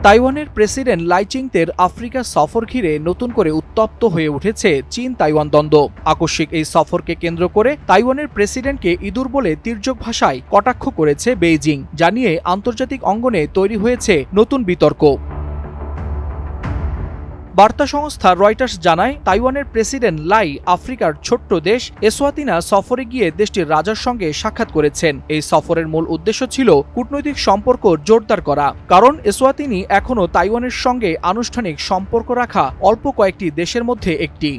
তাইওয়ানের প্রেসিডেন্ট লাই চিং-তের আফ্রিকা সফর ঘিরে নতুন করে উত্তপ্ত হয়ে উঠেছে চীন তাইওয়ান দ্বন্দ্ব। আকস্মিক এই সফরকে কেন্দ্র করে তাইওয়ানের প্রেসিডেন্টকে ইঁদুর বলে তির্যক ভাষায় কটাক্ষ করেছে বেইজিং, যা নিয়ে আন্তর্জাতিক অঙ্গনে তৈরি হয়েছে নতুন বিতর্ক। বার্তা সংস্থা রয়টার্স জানায়, তাইওয়ানের প্রেসিডেন্ট লাই আফ্রিকার ছোট্ট দেশ এসওয়াতিনা সফরে গিয়ে দেশটির রাজার সঙ্গে সাক্ষাৎ করেছেন। এই সফরের মূল উদ্দেশ্য ছিল কূটনৈতিক সম্পর্ক জোরদার করা, কারণ এসওয়াতিনি এখনও তাইওয়ানের সঙ্গে আনুষ্ঠানিক সম্পর্ক রাখা অল্প কয়েকটি দেশের মধ্যে একটি।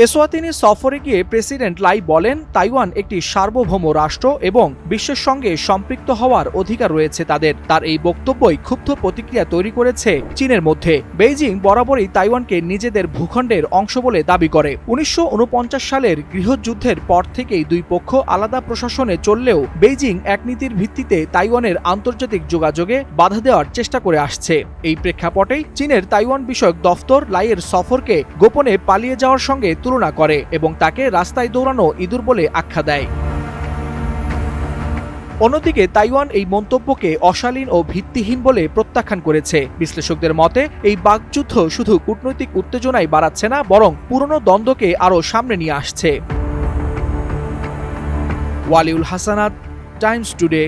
এসওয়াতিনি সফরে গিয়ে প্রেসিডেন্ট লাই বলেন, তাইওয়ান একটি সার্বভৌম রাষ্ট্র এবং বিশ্বের সঙ্গে সম্পৃক্ত হওয়ার অধিকার রয়েছে তাদের। তার এই বক্তব্যই ক্ষুব্ধ প্রতিক্রিয়া তৈরি করেছে চীনের মধ্যে। বেইজিং বরাবরই তাইওয়ানকে নিজেদের ভূখণ্ডের অংশ বলে দাবি করে। ১৯৪৯ সালের গৃহযুদ্ধের পর থেকেই দুই পক্ষ আলাদা প্রশাসনে চললেও বেইজিং এক নীতির ভিত্তিতে তাইওয়ানের আন্তর্জাতিক যোগাযোগে বাধা দেওয়ার চেষ্টা করে আসছে। এই প্রেক্ষাপটেই চীনের তাইওয়ান বিষয়ক দফতর লাইয়ের সফরকে গোপনে পালিয়ে যাওয়ার সঙ্গে তুলনা করে এবং তাকে রাস্তায় দৌড়ানো ইঁদুর বলে আখ্যা দেয়। অন্যদিকে তাইওয়ান এই মন্তব্যকে অশালীন ও ভিত্তিহীন বলে প্রত্যাখ্যান করেছে। বিশ্লেষকদের মতে, এই বাকযুদ্ধ শুধু কূটনৈতিক উত্তেজনাই বাড়াচ্ছে না, বরং পুরনো দ্বন্দ্বকে আরও সামনে নিয়ে আসছে। Waliul Hasnat, Times today.